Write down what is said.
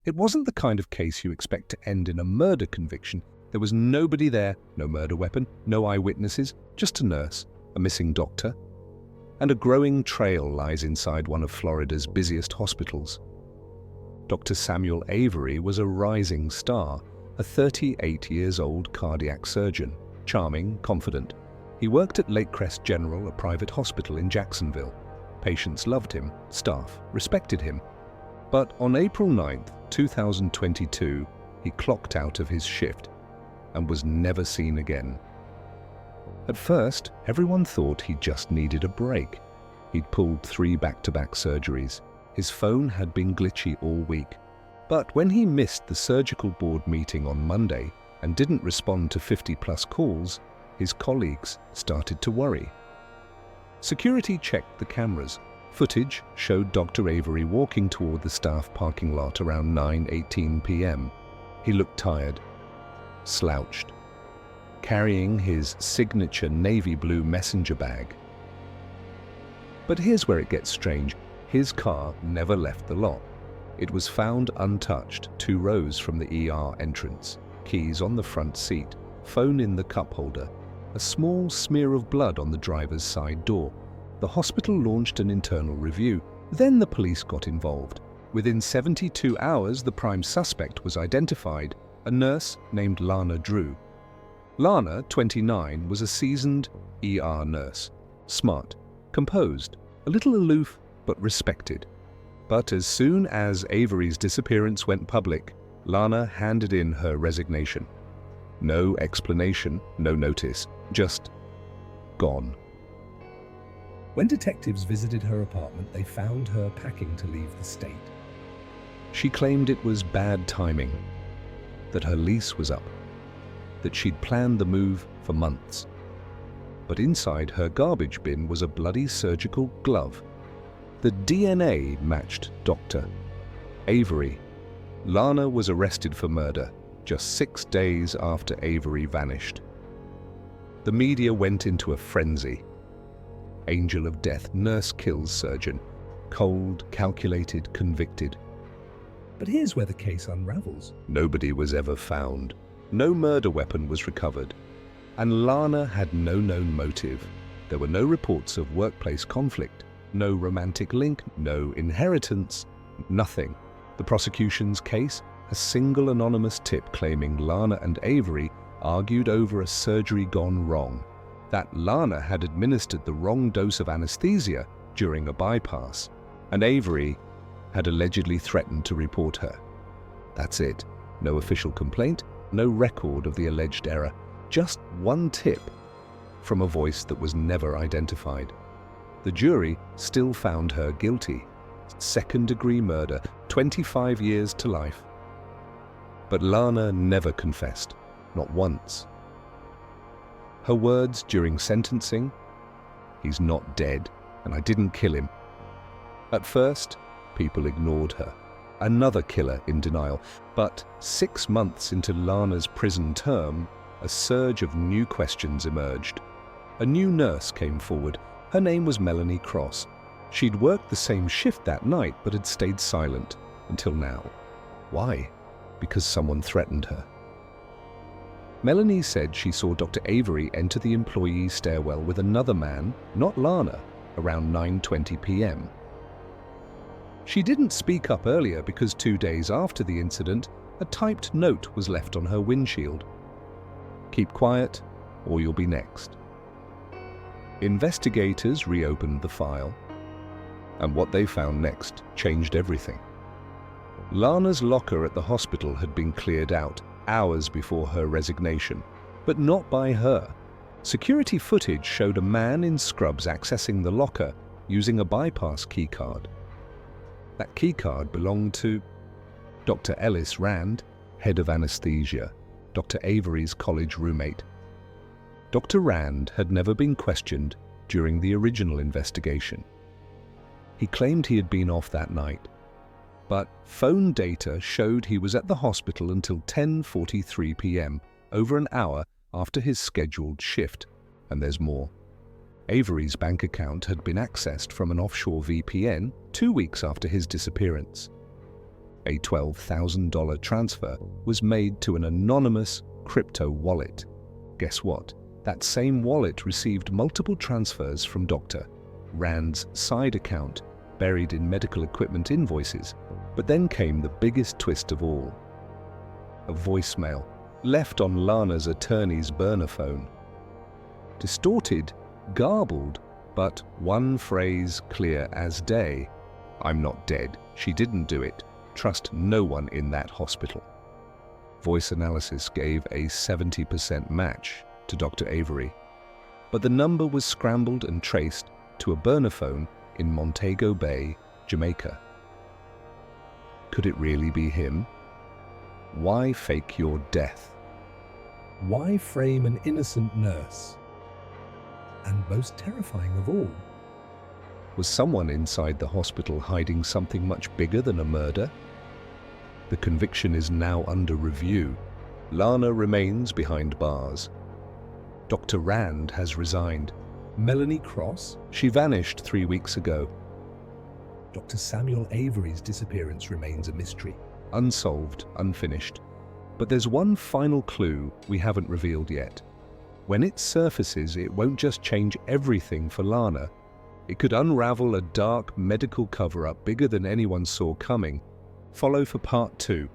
It wasn't the kind of case you expect to end in a murder conviction. There was nobody there, no murder weapon, no eyewitnesses, just a nurse, a missing doctor. And a growing trail lies inside one of Florida's busiest hospitals. Dr. Samuel Avery was a rising star, a 38-years-old cardiac surgeon, charming, confident. He worked at Lakecrest General, a private hospital in Jacksonville. Patients loved him, staff respected him. But on April 9, 2022, he clocked out of his shift and was never seen again. At first, everyone thought he just needed a break. He'd pulled 3 back-to-back surgeries. His phone had been glitchy all week. But when he missed the surgical board meeting on Monday and didn't respond to 50-plus calls, his colleagues started to worry. Security checked the cameras. Footage showed Dr. Avery walking toward the staff parking lot around 9:18 p.m. He looked tired, slouched, carrying his signature navy blue messenger bag. But here's where it gets strange. His car never left the lot. It was found untouched 2 rows from the ER entrance, keys on the front seat, phone in the cup holder, a small smear of blood on the driver's side door. The hospital launched an internal review. Then the police got involved. Within 72 hours, the prime suspect was identified, a nurse named Lana Drew. Lana, 29, was a seasoned ER nurse, smart, composed, a little aloof but respected. But as soon as Avery's disappearance went public, Lana handed in her resignation. No explanation, no notice, just gone. When detectives visited her apartment, they found her packing to leave the state. She claimed it was bad timing, that her lease was up, that she'd planned the move for months. But inside her garbage bin was a bloody surgical glove. The DNA matched Dr. Avery. Lana was arrested for murder just 6 days after Avery vanished. The media went into a frenzy. Angel of death, nurse kills surgeon. Cold, calculated, convicted. But here's where the case unravels. Nobody was ever found. No murder weapon was recovered. And Lana had no known motive. There were no reports of workplace conflict, no romantic link, no inheritance, nothing. The prosecution's case, a single anonymous tip claiming Lana and Avery argued over a surgery gone wrong, that Lana had administered the wrong dose of anesthesia during a bypass, and Avery had allegedly threatened to report her. That's it. No official complaint, no record of the alleged error, just one tip from a voice that was never identified. The jury still found her guilty. Second-degree murder, 25 years to life. But Lana never confessed, not once. Her words during sentencing, "He's not dead, and I didn't kill him." At first, people ignored her. Another killer in denial. But 6 months into Lana's prison term, a surge of new questions emerged. A new nurse came forward. Her name was Melanie Cross. She'd worked the same shift that night, but had stayed silent until now. Why? Because someone threatened her. Melanie said she saw Dr. Avery enter the employee stairwell with another man, not Lana, around 9:20 p.m. She didn't speak up earlier because 2 days after the incident, a typed note was left on her windshield. "Keep quiet, or you'll be next." Investigators reopened the file, and what they found next changed everything. Lana's locker at the hospital had been cleared out hours before her resignation, but not by her. Security footage showed a man in scrubs accessing the locker using a bypass keycard. That keycard belonged to Dr. Ellis Rand, head of anesthesia, Dr. Avery's college roommate. Dr. Rand had never been questioned during the original investigation. He claimed he had been off that night, but phone data showed he was at the hospital until 10:43 p.m., over an hour after his scheduled shift. And there's more. Avery's bank account had been accessed from an offshore VPN 2 weeks after his disappearance. A $12,000 transfer was made to an anonymous crypto wallet. Guess what? That same wallet received multiple transfers from Dr. Rand's side account, buried in medical equipment invoices. But then came the biggest twist of all. A voicemail left on Lana's attorney's burner phone. Distorted, garbled, but one phrase clear as day. "I'm not dead. She didn't do it. Trust no one in that hospital." Voice analysis gave a 70% match to Dr. Avery, but the number was scrambled and traced to a burner phone in Montego Bay, Jamaica. Could it really be him? Why fake your death? Why frame an innocent nurse? And most terrifying of all, Was someone inside the hospital hiding something much bigger than a murder? The conviction is now under review. Lana remains behind bars. Dr. Rand has resigned. Melanie Cross, She vanished 3 weeks ago. Dr. Samuel Avery's disappearance remains a mystery. Unsolved, unfinished. But there's one final clue we haven't revealed yet. When it surfaces, it won't just change everything for Lana. It could unravel a dark medical cover-up bigger than anyone saw coming. Follow for part 2.